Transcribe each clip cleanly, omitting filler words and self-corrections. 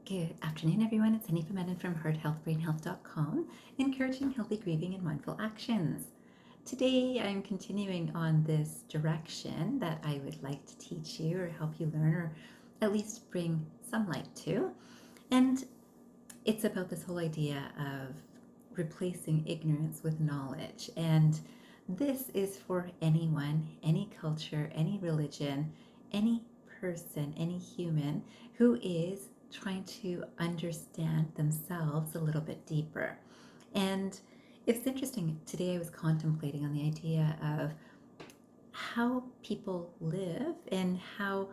Good afternoon, everyone. It's Hanifa Menon from hearthealthbrainhealth.com, encouraging healthy grieving and mindful actions. Today, I'm continuing on this direction that I would like to teach you or help you learn or at least bring some light to. And it's about this whole idea of replacing ignorance with knowledge. And this is for anyone, any culture, any religion, any person, any human who is trying to understand themselves a little bit deeper. And it's interesting, today I was contemplating on the idea of how people live and how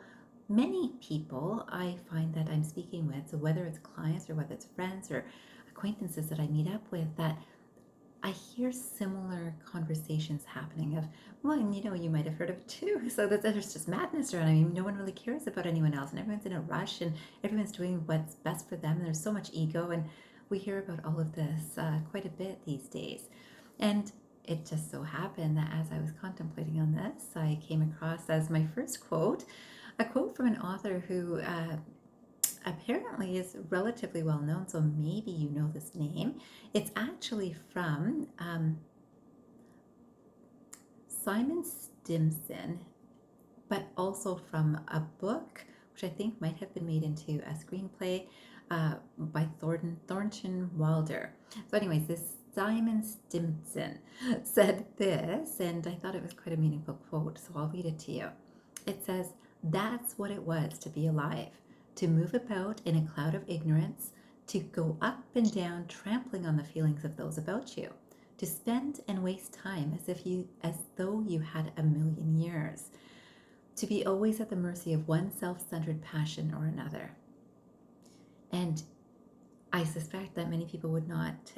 many people I find that I'm speaking with, so whether it's clients or whether it's friends or acquaintances that I meet up with, that I hear similar conversations happening of, well, and you might have heard of it too. So that there's just madness around. I mean, no one really cares about anyone else, and everyone's in a rush, and everyone's doing what's best for them. And there's so much ego, and we hear about all of this quite a bit these days. And it just so happened that as I was contemplating on this, I came across as my first quote, a quote from an author who apparently is relatively well known, so maybe you know this name. It's actually from Simon Stimson, but also from a book, which I think might have been made into a screenplay by Thornton Wilder. So anyways, this Simon Stimson said this, and I thought it was quite a meaningful quote, so I'll read it to you. It says, "That's what it was to be alive, to move about in a cloud of ignorance, to go up and down trampling on the feelings of those about you, to spend and waste time as though you had a million years, to be always at the mercy of one self-centered passion or another." And I suspect that many people would not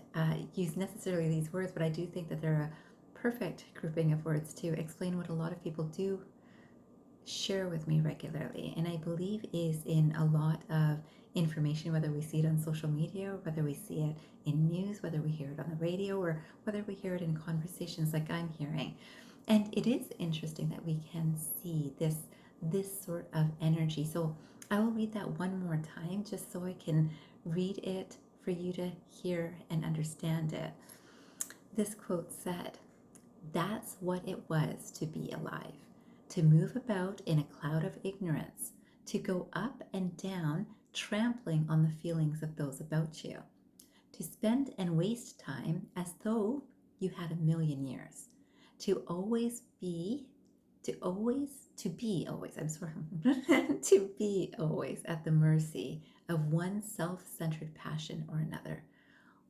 use necessarily these words, but I do think that they're a perfect grouping of words to explain what a lot of people do share with me regularly, and I believe is in a lot of information, whether we see it on social media, or whether we see it in news, whether we hear it on the radio, or whether we hear it in conversations like I'm hearing. And it is interesting that we can see this sort of energy. So I will read that one more time just so I can read it for you to hear and understand it. This quote said, "That's what it was to be alive, to move about in a cloud of ignorance, to go up and down trampling on the feelings of those about you, to spend and waste time as though you had a million years, to to be always at the mercy of one self-centered passion or another."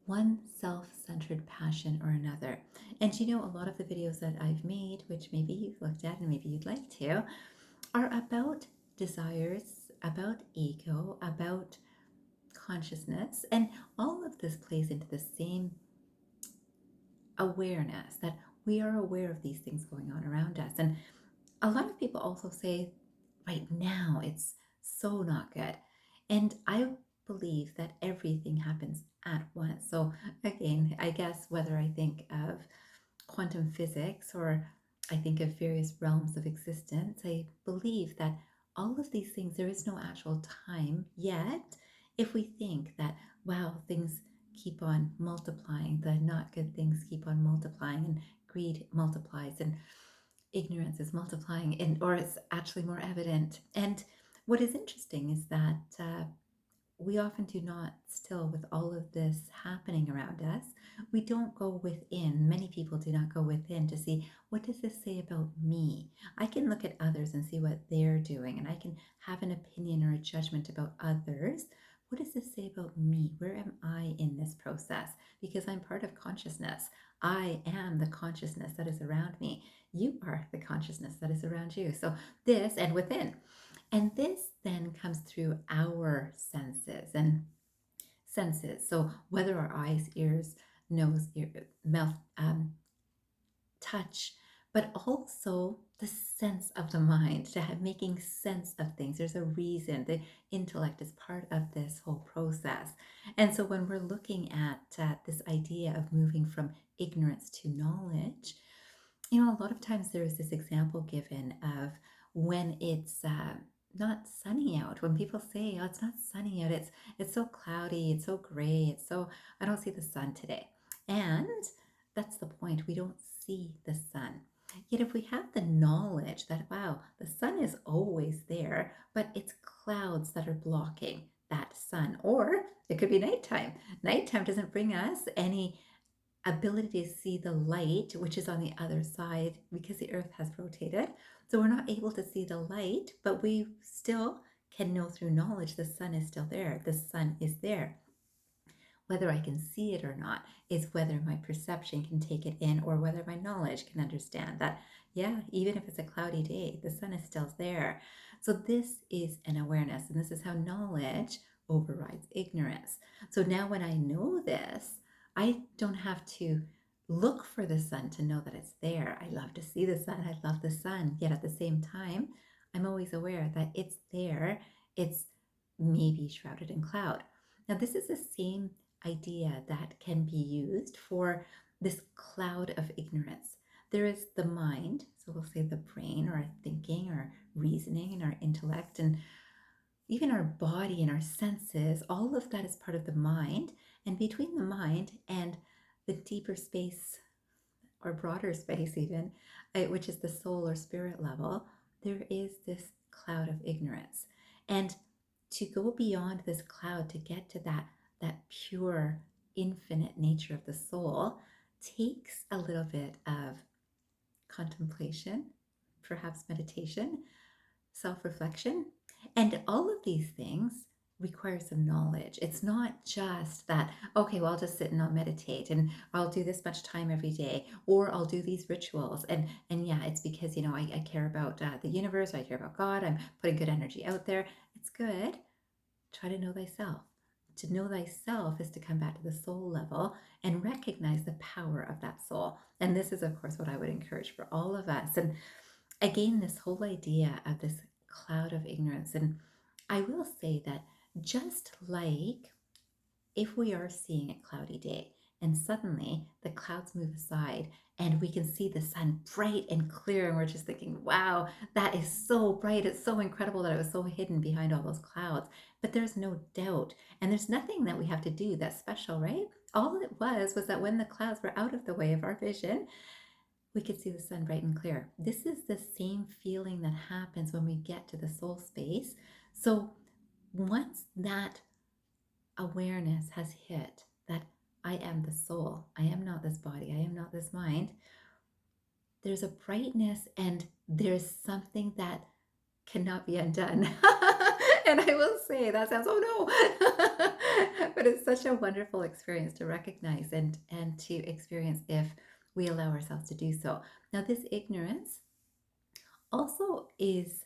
One self-centered passion or another. And a lot of the videos that I've made, which maybe you've looked at and maybe you'd like to, are about desires, about ego, about consciousness. And all of this plays into the same awareness that we are aware of these things going on around us. And a lot of people also say, right now, it's so not good. And I believe that everything happens at once. So again, I guess whether I think of quantum physics or I think of various realms of existence, I believe that all of these things, there is no actual time yet. If we think that, wow, things keep on multiplying, the not good things keep on multiplying, and greed multiplies, and ignorance is multiplying, or it's actually more evident. And what is interesting is that we often do not, still with all of this happening around us, we don't go within. Many people do not go within to see, what does this say about me? I can look at others and see what they're doing, and I can have an opinion or a judgment about others. What does this say about me? Where am I in this process? Because I'm part of consciousness. I am the consciousness that is around me. You are the consciousness that is around you. So this and within. And this then comes through our senses and senses. So whether our eyes, ears, nose, mouth, touch, but also the sense of the mind, to have making sense of things. There's a reason. The intellect is part of this whole process. And so when we're looking at this idea of moving from ignorance to knowledge, a lot of times there is this example given of when it's not sunny out. When people say, "Oh, it's not sunny out. It's so cloudy, it's so gray, it's so I don't see the sun today." And that's the point. We don't see the sun. Yet if we have the knowledge that wow, the sun is always there, but it's clouds that are blocking that sun, or it could be nighttime. Nighttime doesn't bring us any ability to see the light, which is on the other side because the earth has rotated. So we're not able to see the light, but we still can know through knowledge the sun is still there. The sun is there. Whether I can see it or not is whether my perception can take it in or whether my knowledge can understand that, yeah, even if it's a cloudy day, the sun is still there. So this is an awareness, and this is how knowledge overrides ignorance. So now when I know this, I don't have to look for the sun to know that it's there. I love to see the sun. I love the sun. Yet at the same time, I'm always aware that it's there. It's maybe shrouded in cloud. Now, this is the same idea that can be used for this cloud of ignorance. There is the mind, so we'll say the brain or our thinking or reasoning and our intellect and even our body and our senses, all of that is part of the mind. And between the mind and the deeper space or broader space, even, which is the soul or spirit level, there is this cloud of ignorance. And to go beyond this cloud to get to that pure, infinite nature of the soul takes a little bit of contemplation, perhaps meditation, self-reflection, and all of these things require some knowledge. It's not just that, okay, well, I'll just sit and I'll meditate and I'll do this much time every day, or I'll do these rituals. And yeah, it's because, I care about the universe, I care about God, I'm putting good energy out there. It's good. Try to know thyself. To know thyself is to come back to the soul level and recognize the power of that soul. And this is, of course, what I would encourage for all of us. And again, this whole idea of this cloud of ignorance. And I will say that just like if we are seeing a cloudy day and suddenly the clouds move aside and we can see the sun bright and clear and we're just thinking, wow, that is so bright. It's so incredible that it was so hidden behind all those clouds. But there's no doubt. And there's nothing that we have to do that's special, right? All it was that when the clouds were out of the way of our vision, we could see the sun bright and clear. This is the same feeling that happens when we get to the soul space. So once that awareness has hit that I am the soul, I am not this body, I am not this mind, there's a brightness and there's something that cannot be undone. And I will say that sounds, oh no, but it's such a wonderful experience to recognize and to experience if we allow ourselves to do so. Now, this ignorance also is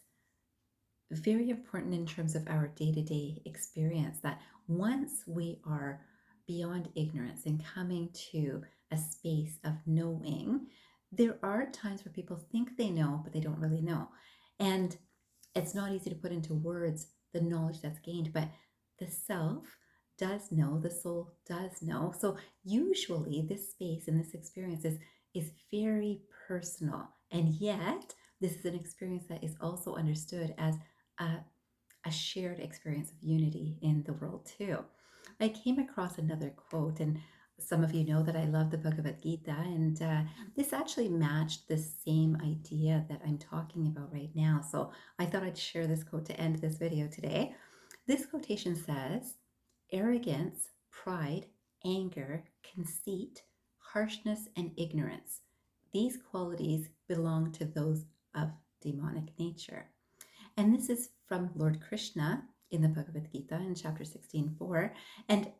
very important in terms of our day-to-day experience, that once we are beyond ignorance and coming to a space of knowing, there are times where people think they know, but they don't really know. And it's not easy to put into words the knowledge that's gained, but the self does know, the soul does know. So usually this space and this experience is very personal. And yet this is an experience that is also understood as a shared experience of unity in the world too. I came across another quote, and some of you know that I love the Bhagavad-gita, and this actually matched the same idea that I'm talking about right now. So I thought I'd share this quote to end this video today. This quotation says, "Arrogance, pride, anger, conceit, harshness, and ignorance. These qualities belong to those of demonic nature." And this is from Lord Krishna in the Bhagavad-gita in chapter 16:4. And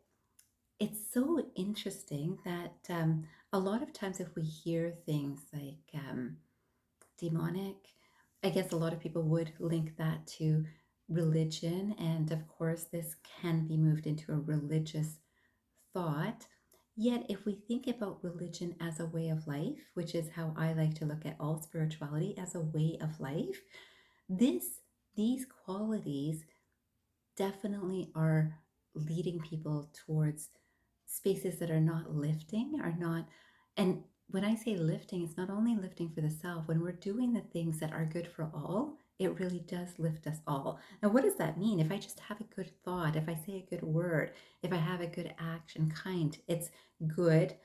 it's so interesting that a lot of times if we hear things like demonic, I guess a lot of people would link that to religion. And of course, this can be moved into a religious thought. Yet, if we think about religion as a way of life, which is how I like to look at all spirituality as a way of life, these qualities definitely are leading people towards spaces that are not lifting, are not, and when I say lifting, it's not only lifting for the self. When we're doing the things that are good for all, it really does lift us all. Now, what does that mean? If I just have a good thought, if I say a good word, if I have a good action, kind, it's good,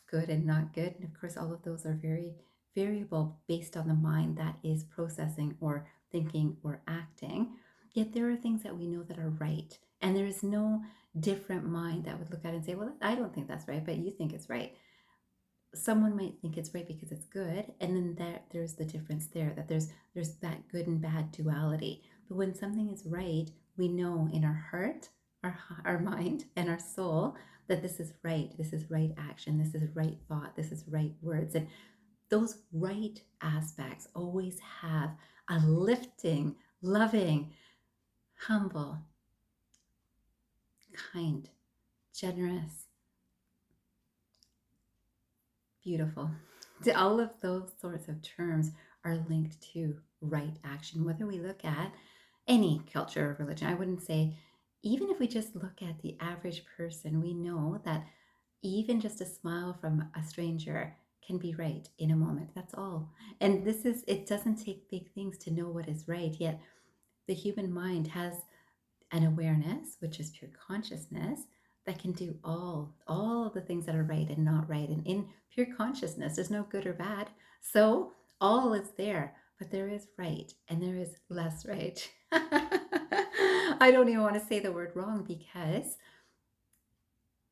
good and not good. And of course, all of those are very variable based on the mind that is processing or thinking or acting. Yet there are things that we know that are right. And there is no different mind that would look at it and say, well, I don't think that's right, but you think it's right. Someone might think it's right because it's good, and then there's the difference there, that there's that good and bad duality. But when something is right, we know in our heart, our mind, and our soul that this is right, this is right action, this is right thought, this is right words. And those right aspects always have a lifting, loving, humble, kind, generous, beautiful. All of those sorts of terms are linked to right action. Whether we look at any culture or religion, I wouldn't say, even if we just look at the average person, we know that even just a smile from a stranger can be right in a moment. That's all. And it doesn't take big things to know what is right, yet the human mind has an awareness, which is pure consciousness, that can do all of the things that are right and not right. And in pure consciousness, there's no good or bad. So all is there, but there is right and there is less right. I don't even want to say the word wrong, because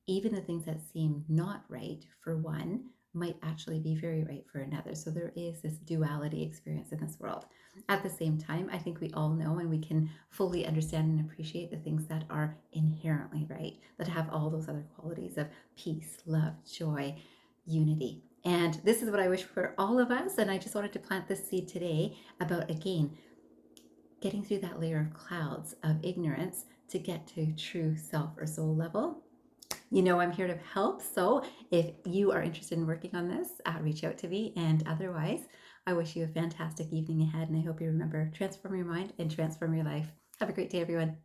even the things that seem not right for one might actually be very right for another. So there is this duality experience in this world. At the same time, I think we all know and we can fully understand and appreciate the things that are inherently right, that have all those other qualities of peace, love, joy, unity. And this is what I wish for all of us. And I just wanted to plant this seed today about, again, getting through that layer of clouds of ignorance to get to true self or soul level. You know, I'm here to help. So if you are interested in working on this, reach out to me. And otherwise, I wish you a fantastic evening ahead. And I hope you remember, transform your mind and transform your life. Have a great day, everyone.